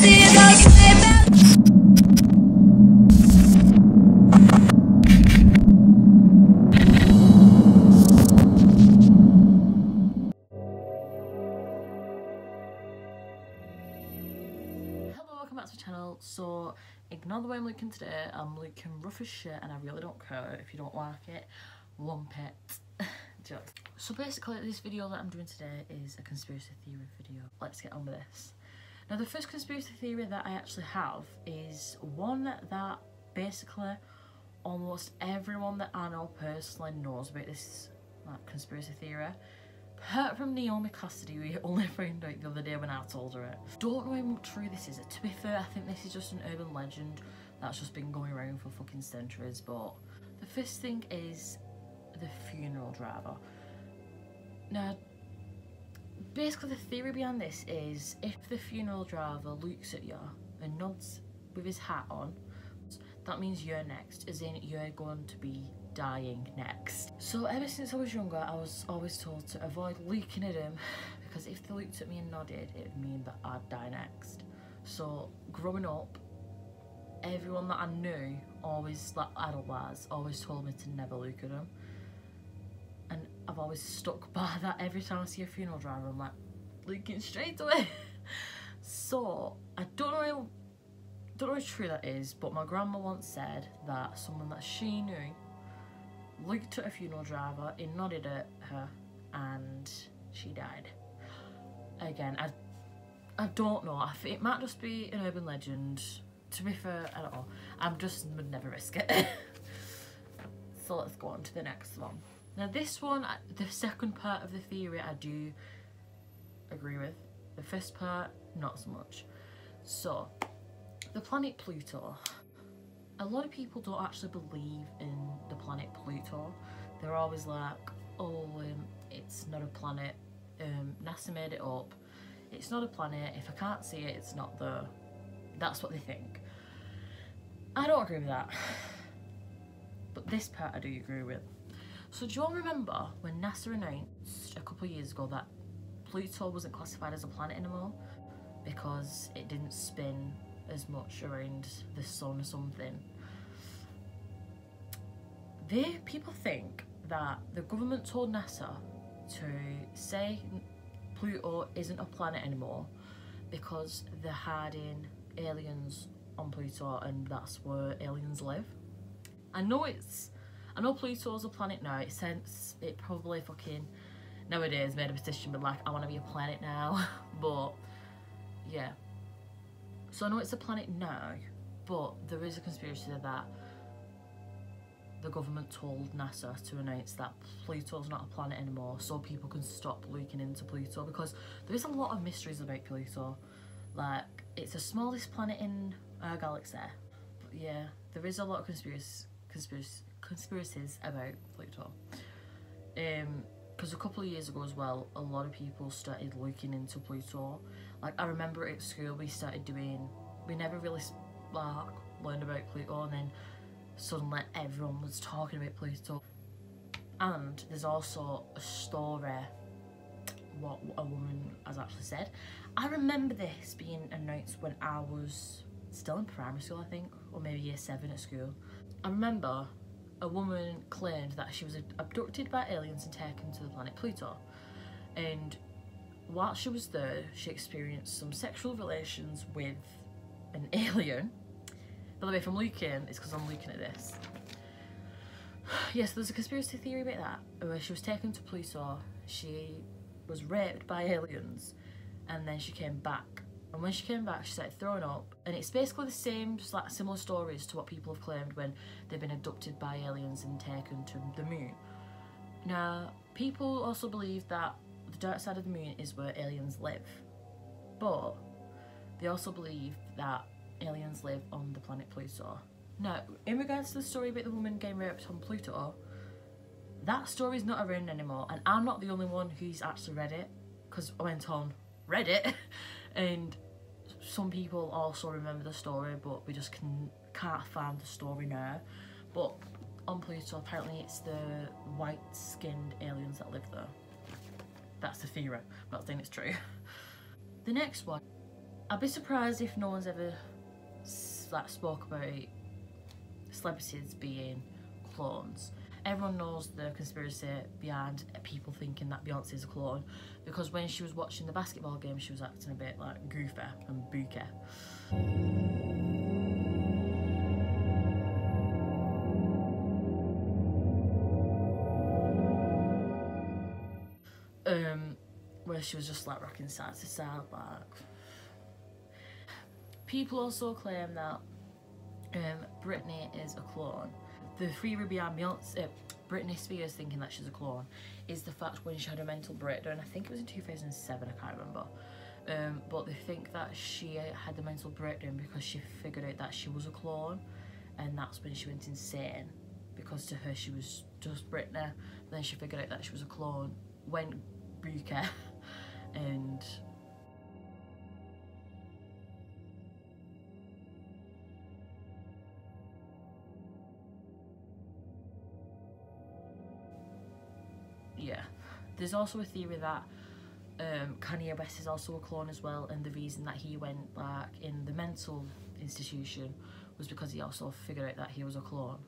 Welcome back to my channel. So ignore the way I'm looking today. I'm looking rough as shit and I really don't care. If you don't like it, lump it. Jokes. So basically this video that I'm doing today is a conspiracy theory video. Let's get on with this. Now the first conspiracy theory that I actually have is one that basically almost everyone that I know personally knows about this conspiracy theory. Apart from Naomi Cassidy, we only found out the other day when I told her it. Don't know how much true this is. To be fair, I think this is just an urban legend that's just been going around for fucking centuries. But the first thing is the funeral driver. Now, basically the theory behind this is if the funeral driver looks at you and nods with his hat on, that means you're next, as in you're going to be dying next. So ever since I was younger, I was always told to avoid looking at him because if they looked at me and nodded, it would mean that I'd die next. So growing up, everyone that I knew always, like adult-wise, always told me to never look at him. And I've always stuck by that. Every time I see a funeral driver, I'm like, looking straight away. So I don't know how true that is, but my grandma once said that someone that she knew looked at a funeral driver, he nodded at her, and she died. Again, I don't know. It might just be an urban legend. To be fair, I don't know. Would never risk it. So let's go on to the next one. Now this one, the second part of the theory I do agree with. The first part, not so much. So, the planet Pluto. A lot of people don't actually believe in the planet Pluto. They're always like, oh, it's not a planet. NASA made it up. It's not a planet. If I can't see it, it's not there. That's what they think. I don't agree with that. But this part I do agree with. So do you all remember when NASA announced a couple of years ago that Pluto wasn't classified as a planet anymore because it didn't spin as much around the sun or something? People think that the government told NASA to say Pluto isn't a planet anymore because they're hiding aliens on Pluto and that's where aliens live. I know Pluto's a planet now. It probably fucking nowadays made a petition but like, I want to be a planet now. But yeah, so I know it's a planet now, but there is a conspiracy that the government told NASA to announce that Pluto's not a planet anymore so people can stop looking into Pluto, because there is a lot of mysteries about Pluto. Like, it's the smallest planet in our galaxy. But yeah, there is a lot of conspiracies about Pluto. Because a couple of years ago as well, a lot of people started looking into Pluto. Like, I remember at school we never really learned about Pluto, and then suddenly everyone was talking about Pluto. And there's also a story, what a woman has actually said. I remember this being announced when I was still in primary school, I think, or maybe year 7 at school. I remember a woman claimed that she was abducted by aliens and taken to the planet Pluto. And while she was there, she experienced some sexual relations with an alien. By the way, if I'm looking, it's because I'm looking at this. Yes, there's a conspiracy theory about that, where she was taken to Pluto, she was raped by aliens, and then she came back. And when she came back, she started throwing up, and it's basically the same, just like similar stories to what people have claimed when they've been abducted by aliens and taken to the moon. Now, people also believe that the dark side of the moon is where aliens live, but they also believe that aliens live on the planet Pluto. Now, in regards to the story about the woman getting raped on Pluto, that story's not around anymore, and I'm not the only one who's actually read it, because I went on Reddit, and some people also remember the story, but we just can't find the story now. But on Pluto, apparently it's the white-skinned aliens that live there. That's the theory. I'm not saying it's true. The next one I'd be surprised if no one's ever like spoke about celebrities being clones. Everyone knows the conspiracy behind people thinking that Beyoncé is a clone, because when she was watching the basketball game she was acting a bit like goofy and booky. Where she was just like rocking side to side like. People also claim that Britney is a clone. The theory behind Britney Spears thinking that she's a clone is the fact when she had a mental breakdown, I think it was in 2007, I can't remember, but they think that she had the mental breakdown because she figured out that she was a clone, and that's when she went insane, because to her she was just Britney. Then she figured out that she was a clone, went booker, and yeah. There's also a theory that Kanye West is also a clone as well, and the reason that he went like in the mental institution was because he also figured out that he was a clone.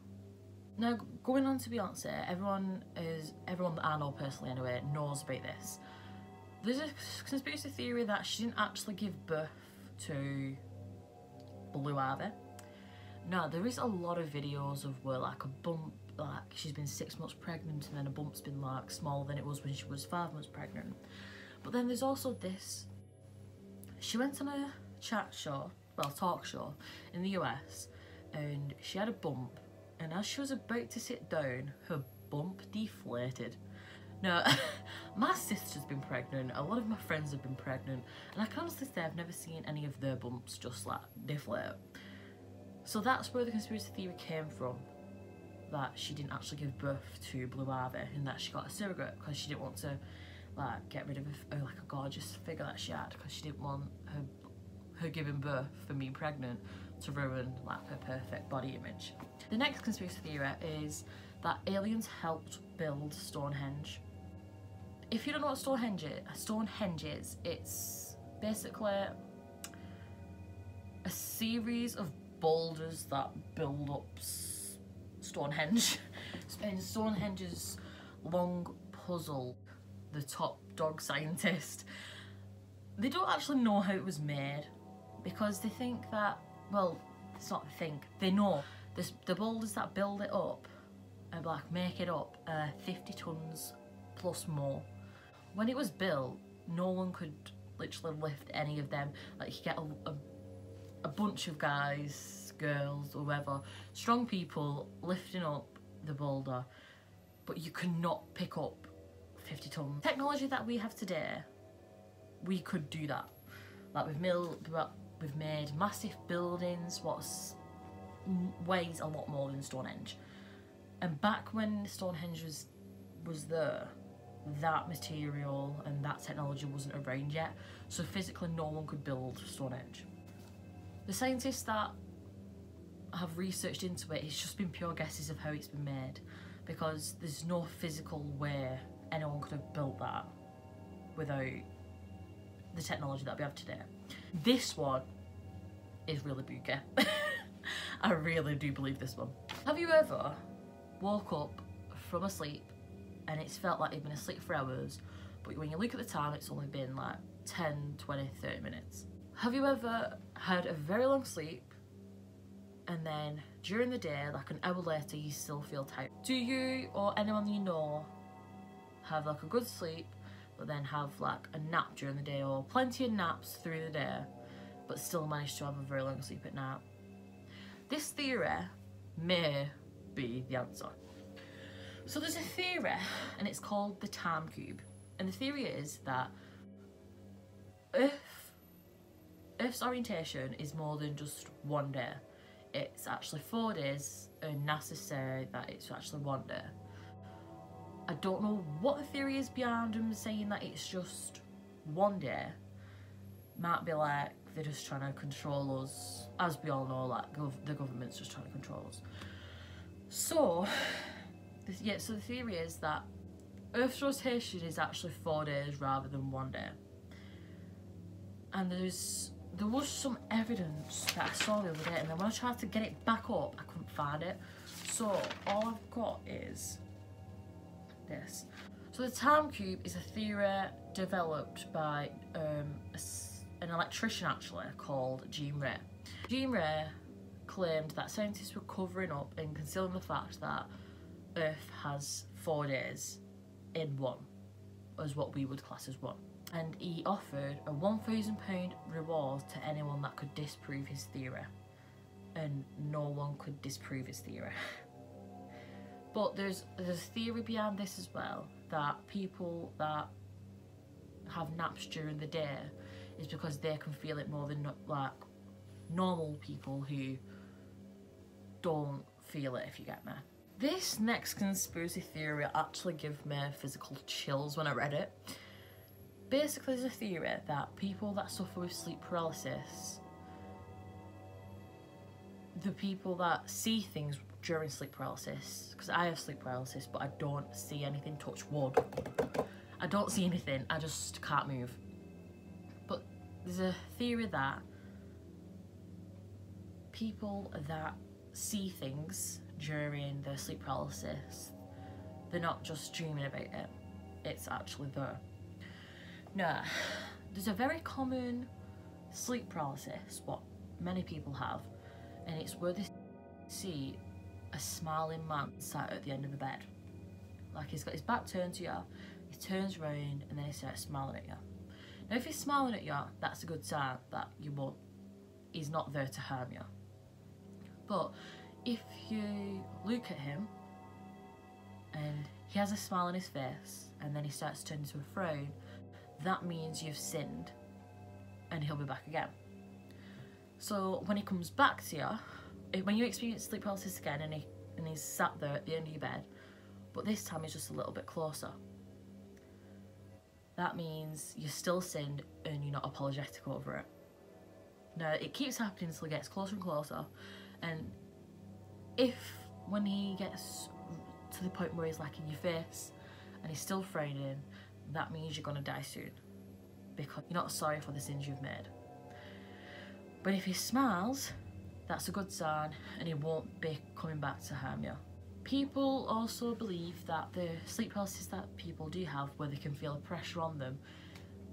Now, going on to Beyonce, everyone that I know personally anyway knows about this. There's a conspiracy theory that she didn't actually give birth to Blue Ivy. Now, there is a lot of videos of where like a bump, like she's been 6 months pregnant and then a bump's been like smaller than it was when she was 5 months pregnant. But then there's also this. She went on a talk show in the US, and she had a bump, and as she was about to sit down, her bump deflated. Now, my sister's been pregnant, a lot of my friends have been pregnant, and I can honestly say I've never seen any of their bumps just like deflate. So that's where the conspiracy theory came from, that she didn't actually give birth to Blue Ivy, and that she got a surrogate because she didn't want to like get rid of like a gorgeous figure that she had, because she didn't want her giving birth for being pregnant to ruin like her perfect body image. The next conspiracy theory is that aliens helped build Stonehenge. If you don't know what Stonehenge is, it's basically a series of boulders that build up Stonehenge. And Stonehenge's long puzzle, the top dog scientist, they don't actually know how it was made, because they think that, well, it's not they think, they know the boulders that build it up and like make it up 50 tons plus more. When it was built, no one could literally lift any of them. Like you get a bunch of guys, girls, or whoever, strong people lifting up the boulder, but you cannot pick up 50 tons. Technology that we have today, we could do that. Like we've made massive buildings what weighs a lot more than Stonehenge. And back when Stonehenge was there, that material and that technology wasn't around yet, so physically no one could build Stonehenge. The scientists that have researched into it, it's just been pure guesses of how it's been made, because there's no physical way anyone could have built that without the technology that we have today. This one is really booky. I really do believe this one. Have you ever woke up from a sleep and it's felt like you've been asleep for hours, but when you look at the time it's only been like 10, 20, 30 minutes? Have you ever had a very long sleep and then during the day, like an hour later, you still feel tired? Do you or anyone you know have like a good sleep but then have like a nap during the day, or plenty of naps through the day but still manage to have a very long sleep at night? This theory may be the answer. So there's a theory and it's called the time cube, and the theory is that Earth's orientation is more than just one day. It's actually 4 days, and NASA say that it's actually 1 day. I don't know what the theory is behind them saying that it's just 1 day. Might be like they're just trying to control us. As we all know, like the government's just trying to control us. So, so the theory is that Earth's rotation is actually 4 days rather than 1 day. And there's there was some evidence that I saw the other day, and then when I tried to get it back up, I couldn't find it. So all I've got is this. So the time cube is a theory developed by an electrician actually called Jean Ray. Jean Ray claimed that scientists were covering up and concealing the fact that Earth has 4 days in one, as what we would class as one. And he offered a £1,000 reward to anyone that could disprove his theory. And no one could disprove his theory. But there's a theory behind this as well, that people that have naps during the day is because they can feel it more than like normal people who don't feel it, if you get me. This next conspiracy theory actually gave me physical chills when I read it. Basically, there's a theory that people that suffer with sleep paralysis, the people that see things during sleep paralysis, because I have sleep paralysis but I don't see anything, touch wood, I don't see anything, I just can't move. But there's a theory that people that see things during their sleep paralysis, they're not just dreaming about it, it's actually there. Now, there's a very common sleep paralysis, what many people have, and it's where they see a smiling man sat at the end of the bed. Like, he's got his back turned to you, he turns around and then he starts smiling at you. Now if he's smiling at you, that's a good sign that he's not there to harm you. But if you look at him and he has a smile on his face and then he starts to turn into a frown, that means you've sinned and he'll be back again. So when he comes back to you, when you experience sleep paralysis again and he's sat there at the end of your bed, but this time he's just a little bit closer, that means you're still sinned and you're not apologetic over it. Now it keeps happening until it gets closer and closer, and if when he gets to the point where he's like in your face and he's still frowning, that means you're gonna die soon because you're not sorry for the sins you've made. But if he smiles, that's a good sign and he won't be coming back to harm you. People also believe that the sleep paralysis that people do have, where they can feel a pressure on them,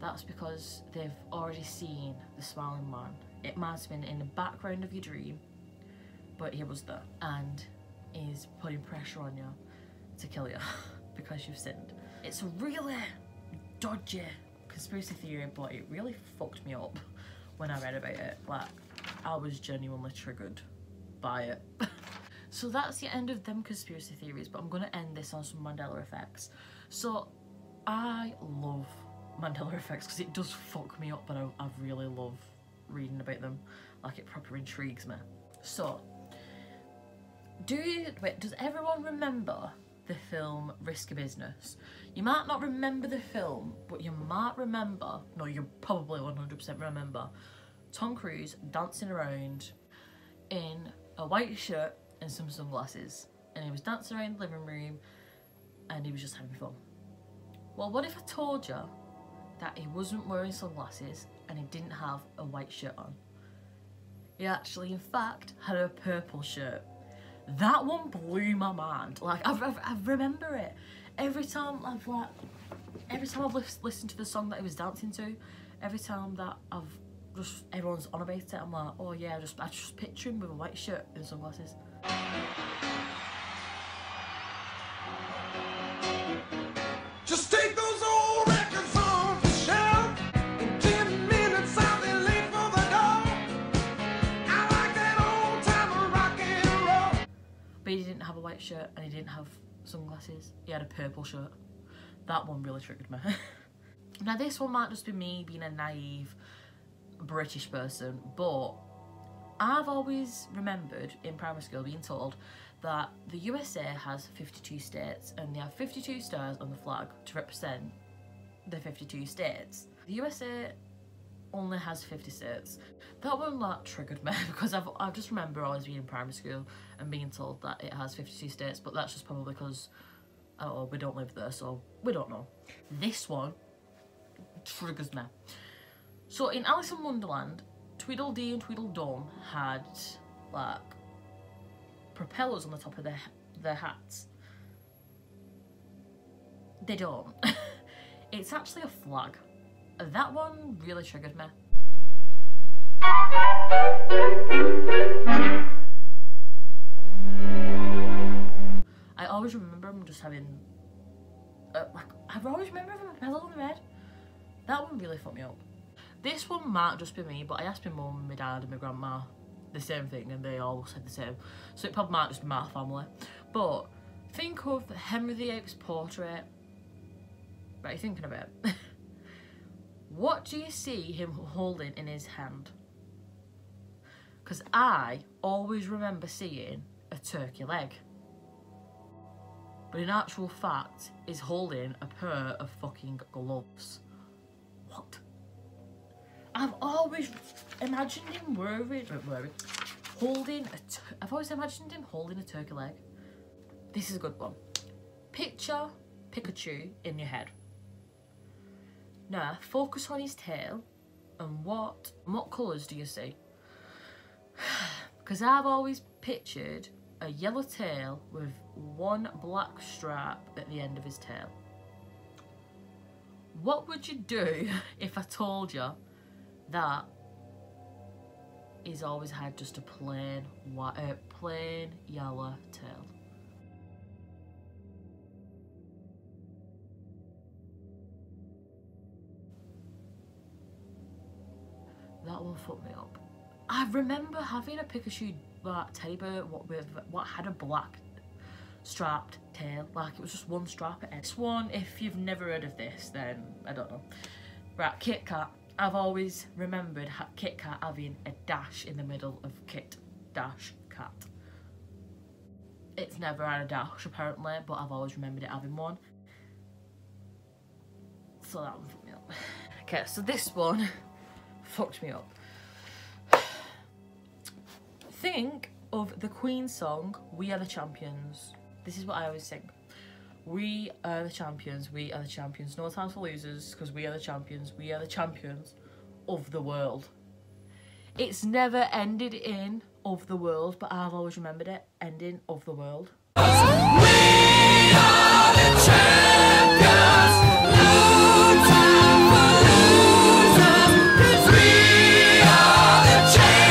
that's because they've already seen the smiling man. It might have been in the background of your dream, but he was there and is putting pressure on you to kill you because you've sinned. It's a really dodgy conspiracy theory, but it really fucked me up when I read about it. Like, I was genuinely triggered by it. So that's the end of them conspiracy theories, but I'm going to end this on some Mandela effects. So I love Mandela effects because it does fuck me up, but I really love reading about them. Like, it proper intrigues me. So, does everyone remember the film Risky Business? You might not remember the film, but you might remember, no, you probably 100% remember, Tom Cruise dancing around in a white shirt and some sunglasses, and he was dancing around the living room and he was just having fun. Well, what if I told you that he wasn't wearing sunglasses and he didn't have a white shirt on? He actually, in fact, had a purple shirt. That one blew my mind. Like, I remember it. Every time I've listened to the song that he was dancing to, every time that everyone's on about it, I'm like, oh yeah, I just picture him with a white shirt and sunglasses. Just take those old records off the shelf. In 10 minutes I'll be late for the door. I like that old time of rock and roll. But he didn't have a white shirt and he didn't have sunglasses. He had a purple shirt. That one really triggered me. Now this one might just be me being a naive British person, but I've always remembered in primary school being told that the USA has 52 states and they have 52 stars on the flag to represent the 52 states. The USA only has 50 states. That one like triggered me because I just remember always being in primary school and being told that it has 52 states, but that's just probably because we don't live there, so we don't know. This one triggers me. So in Alice in Wonderland, Tweedledee and Tweedledum had like propellers on the top of their hats. They don't. It's actually a flag. That one really triggered me. I always remember them just having like, I always remember having propellers on the red. That one really fucked me up. This one might just be me, but I asked my mum, my dad and my grandma the same thing and they all said the same. So it probably might just be my family. But think of Henry VIII's portrait. Right, you're thinking of it. What do you see him holding in his hand? Because I always remember seeing a turkey leg. But in actual fact, he's holding a pair of fucking gloves. What? I've always imagined him I've always imagined him holding a turkey leg. This is a good one. Picture Pikachu in your head. Now focus on his tail and what colours do you see? Because I've always pictured a yellow tail with one black stripe at the end of his tail. What would you do if I told you that he's always had just a plain yellow tail? That one fucked me up. I remember having a Pikachu teddy bear what had a black striped tail, like it was just one stripe at end. This one, if you've never heard of this, then I don't know. Right, Kit Kat. I've always remembered Kit Kat having a dash in the middle of Kit dash Kat. It's never had a dash apparently, but I've always remembered it having one. So that one fucked me up. Okay, so this one fucked me up. Think of the Queen song, We Are the Champions. This is what I always sing. We are the champions, we are the champions. No time for losers, because we are the champions of the world. It's never ended in of the world, but I've always remembered it ending of the world. We are the champions, no time for losers, 'cause we are the champions.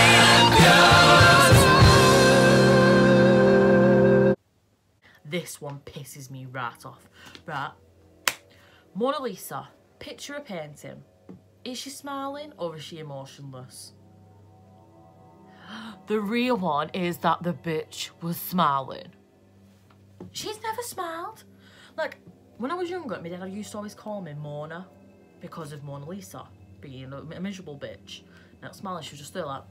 This one pisses me right off. Right. Mona Lisa, picture a painting. Is she smiling or is she emotionless? The real one is that the bitch was smiling. She's never smiled. Like, when I was younger, my dad used to always call me Mona because of Mona Lisa being a miserable bitch. Not smiling, she was just there like...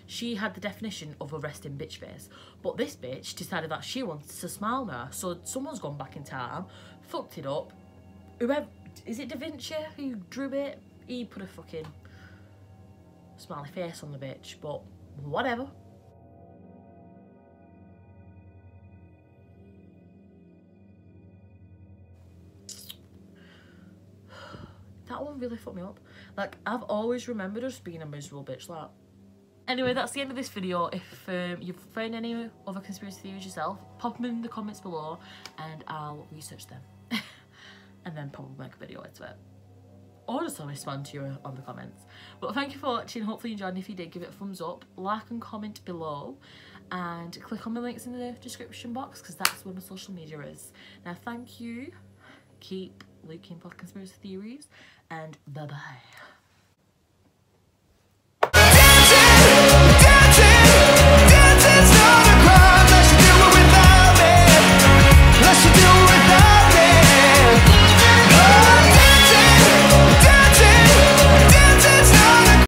She had the definition of a resting bitch face. But this bitch decided that she wants to smile now. So someone's gone back in time, fucked it up. Whoever... Is it Da Vinci who drew it? He put a fucking smiley face on the bitch, but whatever. That one really fucked me up. Like, I've always remembered her just being a miserable bitch like. Anyway, that's the end of this video. If you've found any other conspiracy theories yourself, pop them in the comments below and I'll research them. And then probably make a video out of it. Or just respond to you on the comments. But thank you for watching. Hopefully you enjoyed. And if you did, give it a thumbs up, like and comment below. And click on the links in the description box because that's where my social media is. Now, thank you. Keep looking for conspiracy theories. And bye-bye.